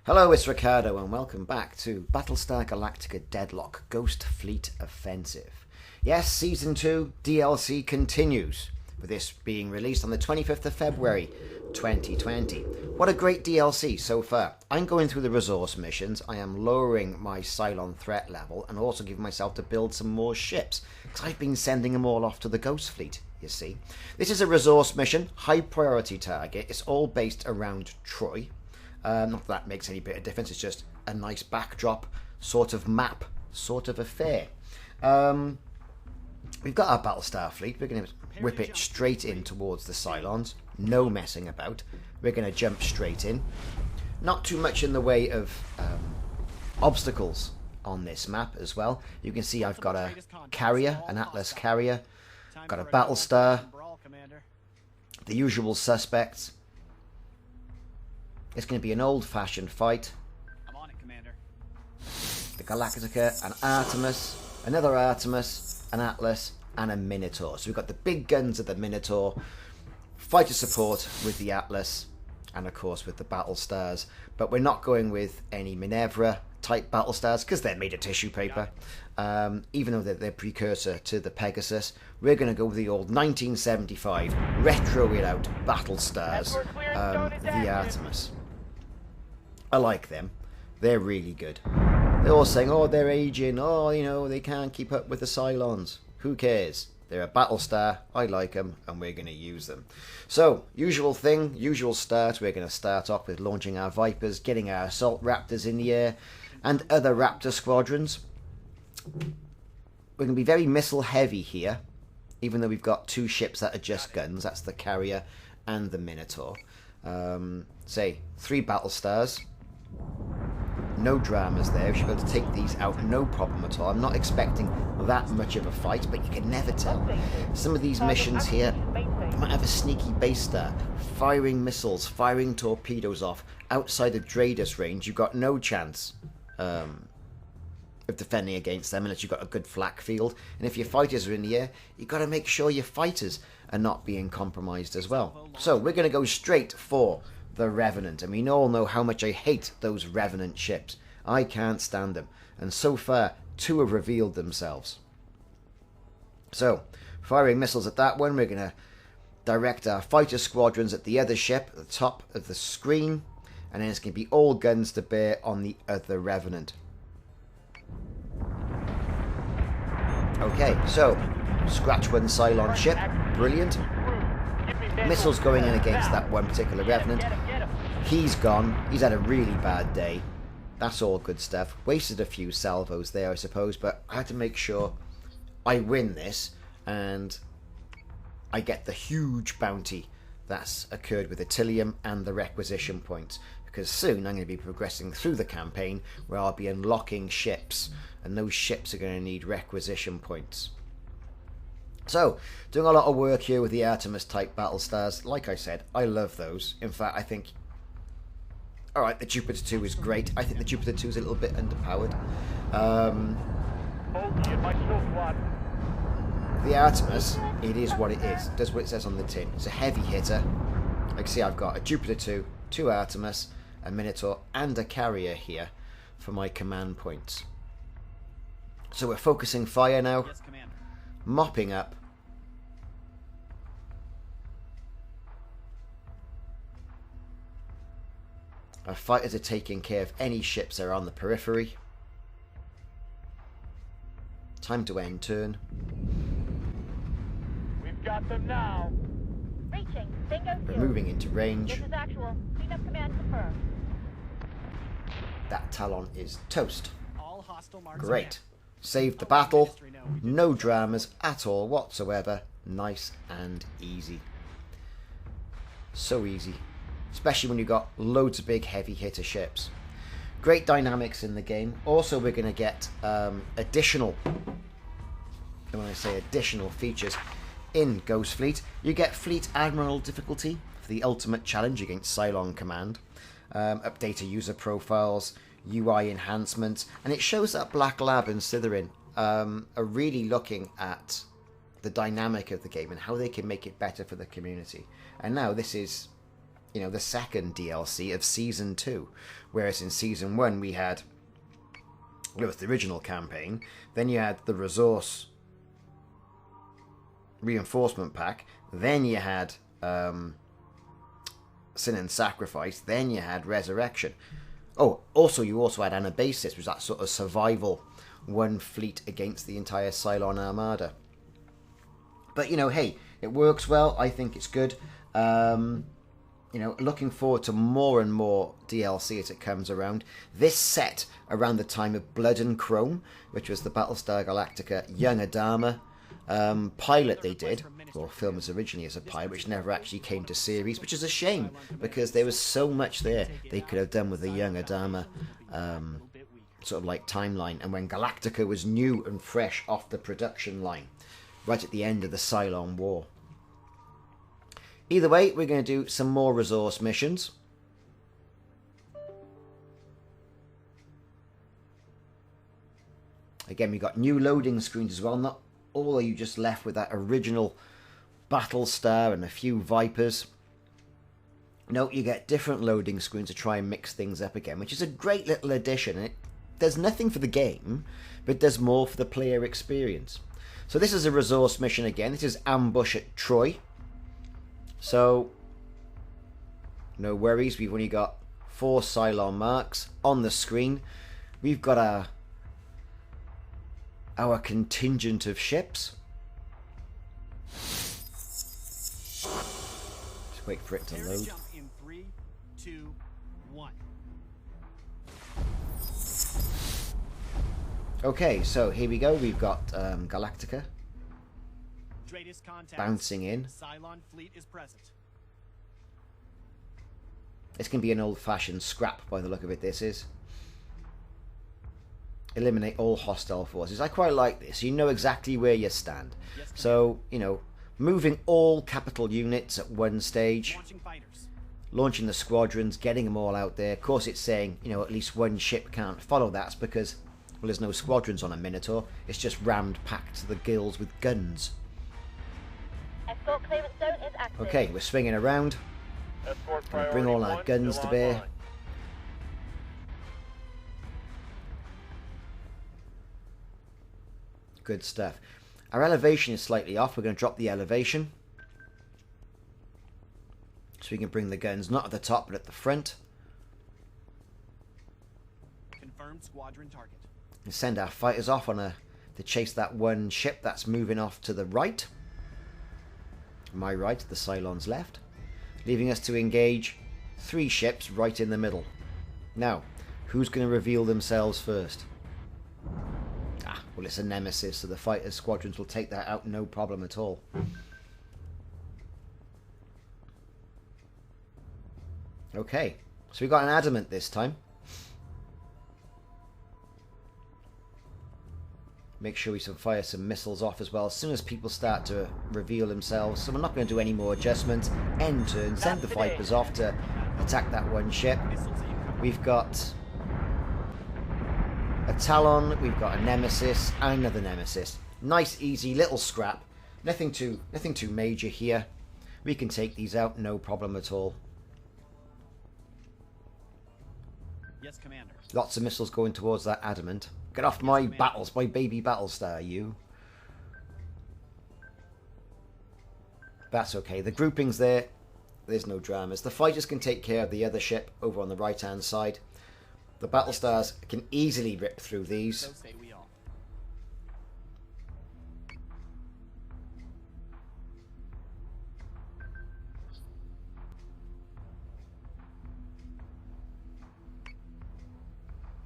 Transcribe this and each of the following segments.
Hello, it's Ricardo and welcome back to Battlestar Galactica Deadlock Ghost Fleet Offensive. Yes, Season 2 DLC continues, with this being released on the 25th of February 2020. What a great DLC so far. I'm going through the resource missions, I am lowering my Cylon Threat level and also giving myself to build some more ships, because I've been sending them all off to the Ghost Fleet, you see. This is a resource mission, high priority target, it's all based around Troy. Not that makes any bit of difference, it's just a nice backdrop sort of map, sort of affair. We've got our Battlestar fleet, we're going to whip it straight in towards the Cylons, no messing about, we're going to jump straight in. Not too much in the way of obstacles on this map as well. You can see I've got a carrier, an Atlas carrier, got a Battlestar, the usual suspects. It's going to be an old-fashioned fight. I'm on it, Commander. The Galactica, an Artemis, another Artemis, an Atlas, and a Minotaur. So we've got the big guns of the Minotaur, fighter support with the Atlas, and of course with the Battlestars. But we're not going with any Minerva-type Battlestars, because they're made of tissue paper. Even though they're precursor to the Pegasus, we're going to go with the old 1975 retro-it-out Battlestars, the Artemis. I like them. They're really good. They're all saying, oh, they're aging. Oh, you know, they can't keep up with the Cylons. Who cares? They're a Battlestar. I like them, and we're going to use them. So, usual thing, usual start. We're going to start off with launching our Vipers, getting our Assault Raptors in the air, and other Raptor squadrons. We're going to be very missile-heavy here, even though we've got two ships that are just guns. That's the Carrier and the Minotaur. Say, 3 Battlestars. No dramas there. We should be able to take these out, no problem at all. I'm not expecting that much of a fight, but you can never tell. Some of these missions here might have a sneaky base star, firing missiles, firing torpedoes off outside of Drados range. You've got no chance of defending against them unless you've got a good flak field. And if your fighters are in the air, you've got to make sure your fighters are not being compromised as well. So we're going to go straight for the Revenant, and we all know how much I hate those Revenant ships. I can't stand them, and so far 2 have revealed themselves. So, firing missiles at that one, we're going to direct our fighter squadrons at the other ship at the top of the screen, and then it's going to be all guns to bear on the other Revenant. Okay, so, scratch one Cylon ship, brilliant. Missiles going in against that one particular Revenant. He's gone. He's had a really bad day. That's all good stuff. Wasted a few salvos there, I suppose, but I had to make sure I win this and I get the huge bounty that's occurred with Attilium and the requisition points, because soon I'm going to be progressing through the campaign where I'll be unlocking ships, and those ships are going to need requisition points. So, doing a lot of work here with the Artemis type Battlestars. Like I said, I love those. In fact, I think... Alright, the Jupiter 2 is great. I think the Jupiter 2 is a little bit underpowered. The Artemis, it is what it is. It does what it says on the tin. It's a heavy hitter. Like you see, I've got a Jupiter 2, 2 Artemis, a Minotaur, and a Carrier here for my command points. So we're focusing fire now. Yes, Commander. Mopping up. Our fighters are taking care of any ships that are on the periphery. Time to end turn. We've got them now. Reaching. Bingo. We're moving into range. This is actual. Cleanup command confirmed. That Talon is toast. All hostile marks Great. Saved the battle. No dramas at all whatsoever. Nice and easy. So easy. Especially when you've got loads of big heavy hitter ships. Great dynamics in the game. Also, we're going to get additional, and when I say additional features in Ghost Fleet, you get Fleet Admiral difficulty for the ultimate challenge against Cylon Command. Updated user profiles, UI enhancements, and it shows that Black Lab and Slytherin are really looking at the dynamic of the game and how they can make it better for the community. And now this is, you know, the second DLC of Season 2, Whereas in Season 1 we had, it was the original campaign, then you had the resource reinforcement pack, then you had Sin and Sacrifice, then you had Resurrection. Oh, also you also had Anabasis, which was that sort of survival, one fleet against the entire Cylon Armada. But, you know, hey, it works well. I think it's good. You know, looking forward to more and more DLC as it comes around. This set around the time of Blood and Chrome, which was the Battlestar Galactica Young Adama pilot they did, or filmed as originally as a pilot, which never actually came to series, which is a shame, because there was so much there they could have done with the Young Adama sort of like timeline, and when Galactica was new and fresh off the production line, right at the end of the Cylon War. Either way, we're going to do some more resource missions. Again, we've got new loading screens as well. Not all are you just left with that original Battlestar and a few Vipers. No, you get different loading screens to try and mix things up again, which is a great little addition. It does nothing for the game, but does more for the player experience. So this is a resource mission again. This is Ambush at Troy. So, no worries. We've only got 4 Cylon marks on the screen. We've got our contingent of ships. Just wait for it to load. Jump in 3, 2, 1. Okay, so here we go. We've got Galactica Contacts. bouncing in. Cylon fleet is present. It's going to be an old-fashioned scrap by the look of it, this is. Eliminate all hostile forces. I quite like this. You know exactly where you stand. Yes, so, you know, moving all capital units at one stage. Launching fighters. Launching the squadrons, getting them all out there. Of course, it's saying, you know, at least one ship can't follow that because, well, there's no squadrons on a Minotaur. It's just rammed packed to the gills with guns. Escort clearance zone is active. Okay, we're swinging around. Escort Gonna bring all our guns to bear. online. Good stuff. Our elevation is slightly off. We're going to drop the elevation. So we can bring the guns not at the top but at the front. Confirmed squadron target. And send our fighters off on to chase that one ship that's moving off to the right. My right, the Cylon's left. Leaving us to engage 3 ships right in the middle. Now, who's going to reveal themselves first? Well, it's a nemesis, so the fighter squadrons will take that out, no problem at all. Okay, so we got an adamant this time. Make sure we fire some missiles off as well as soon as people start to reveal themselves. So we're not going to do any more adjustments. End turn, send the Vipers off to attack that one ship. We've got a Talon, we've got a Nemesis, and another Nemesis. Nice, easy little scrap. Nothing too major here. We can take these out, no problem at all. Yes, Commander. Lots of missiles going towards that adamant. Get off my battles, my baby Battlestar, you. That's okay. The grouping's there. There's no dramas. The fighters can take care of the other ship over on the right-hand side. The Battlestars can easily rip through these. So say we all.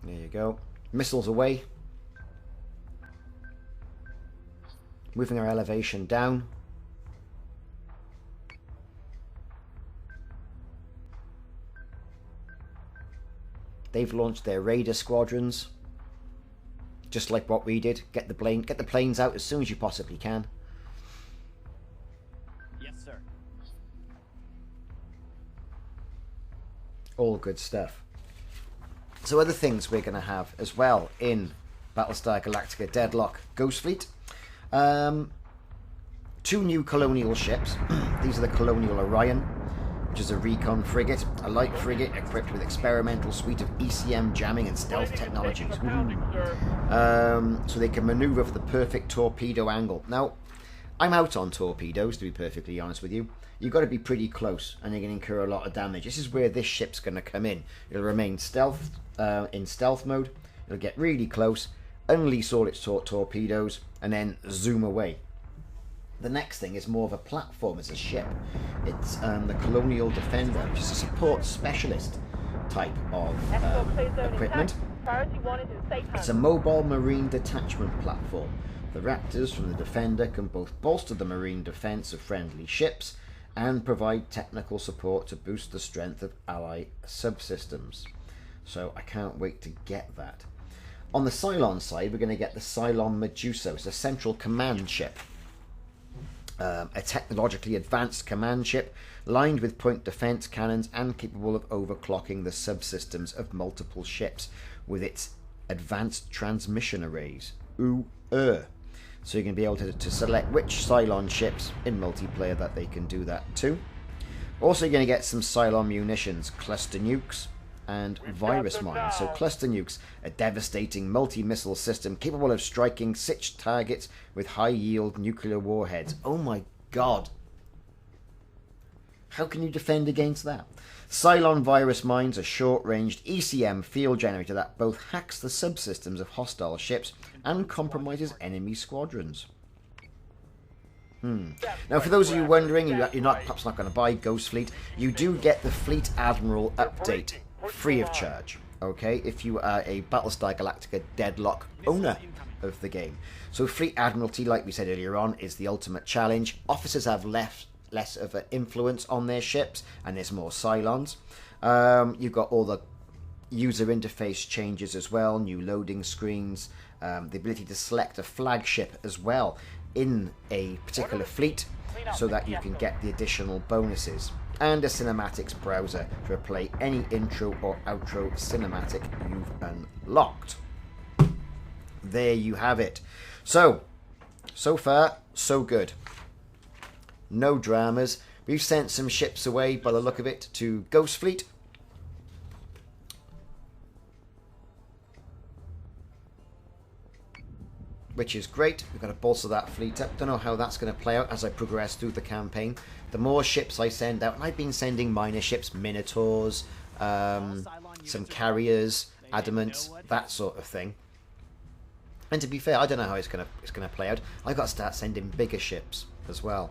There you go. Missiles away. Moving our elevation down. They've launched their raider squadrons. Just like what we did. Get the planes out as soon as you possibly can. Yes, sir. All good stuff. So other things we're going to have as well in Battlestar Galactica Deadlock Ghost Fleet. 2 new Colonial ships. These are the Colonial Orion. which is a recon frigate, a light frigate equipped with experimental suite of ECM jamming and stealth technologies. So they can maneuver for the perfect torpedo angle. Now, I'm out on torpedoes, to be perfectly honest with you. You've got to be pretty close, and you're going to incur a lot of damage. This is where this ship's going to come in. It'll remain stealth in stealth mode. It'll get really close, unleash all its torpedoes, and then zoom away. The next thing is more of a platform as a ship. It's the Colonial Defender, which is a support specialist type of equipment. It's a mobile marine detachment platform. The Raptors from the Defender can both bolster the marine defense of friendly ships and provide technical support to boost the strength of ally subsystems. So I can't wait to get that. On the Cylon side, we're going to get the Cylon Medusa. It's a central command ship. A technologically advanced command ship lined with point defense cannons and capable of overclocking the subsystems of multiple ships with its advanced transmission arrays. So you're going to be able to select which Cylon ships in multiplayer that they can do that to. Also, you're going to get some Cylon munitions, cluster nukes, and virus mines. So cluster nukes, a devastating multi-missile system capable of striking siege targets with high-yield nuclear warheads. Oh my god. How can you defend against that? Cylon virus mines, a short-ranged ECM field generator that both hacks the subsystems of hostile ships and compromises enemy squadrons. Now, for those of you wondering, you're perhaps not going to buy Ghost Fleet, you do get the Fleet Admiral update free of charge, okay, if you are a Battlestar Galactica Deadlock owner of the game. So Fleet Admiralty, like we said earlier on, is the ultimate challenge. Officers have less of an influence on their ships, and there's more Cylons. You've got all the user interface changes as well, new loading screens, the ability to select a flagship as well in a particular fleet so that you can get the additional bonuses, and a cinematics browser to replay any intro or outro cinematic you've unlocked. There you have it. So far, so good. No dramas. We've sent some ships away, by the look of it, to Ghost Fleet. Which is great. We've got to bolster that fleet up. Don't know how that's going to play out as I progress through the campaign. The more ships I send out, and I've been sending minor ships, Minotaurs, some carriers, Adamants, that sort of thing. And to be fair, I don't know how it's going to play out. I've got to start sending bigger ships as well.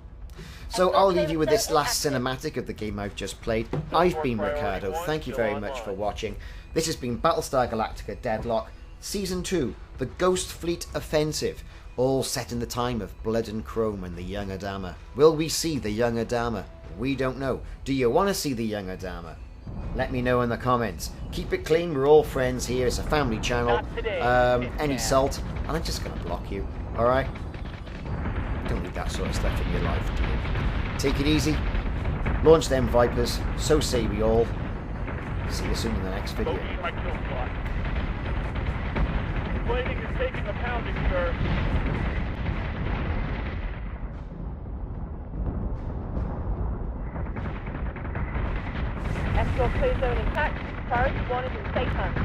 So I'll leave you with this last cinematic of the game I've just played. I've been Ricardo. Thank you very much for watching. This has been Battlestar Galactica Deadlock, Season 2, the Ghost Fleet Offensive, all set in the time of Blood and Chrome and the Young Adama. Will we see the Young Adama? We don't know. Do you want to see the Young Adama? Let me know in the comments. Keep it clean, we're all friends here, it's a family channel. Any salt, and I'm just going to block you, alright? Don't need that sort of stuff in your life, do you? Take it easy, launch them Vipers, so say we all. See you soon in the next video. Plating is taking the pounding, sir. Escort clear zone intact. Priority 1 is in safe hands.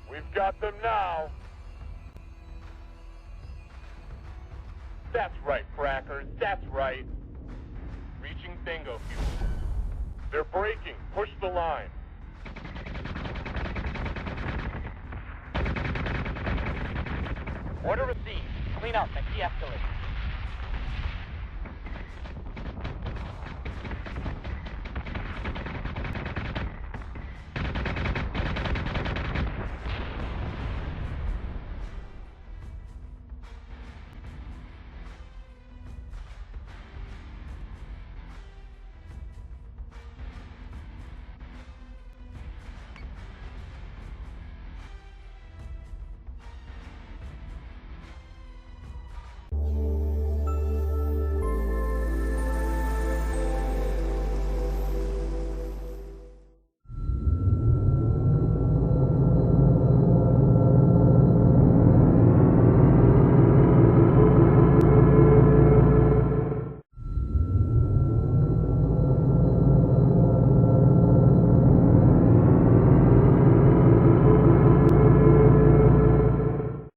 We've got them now. That's right, frackers. That's right. Reaching bingo fuel. They're breaking. Push the line. Order received. Clean up and de-escalate.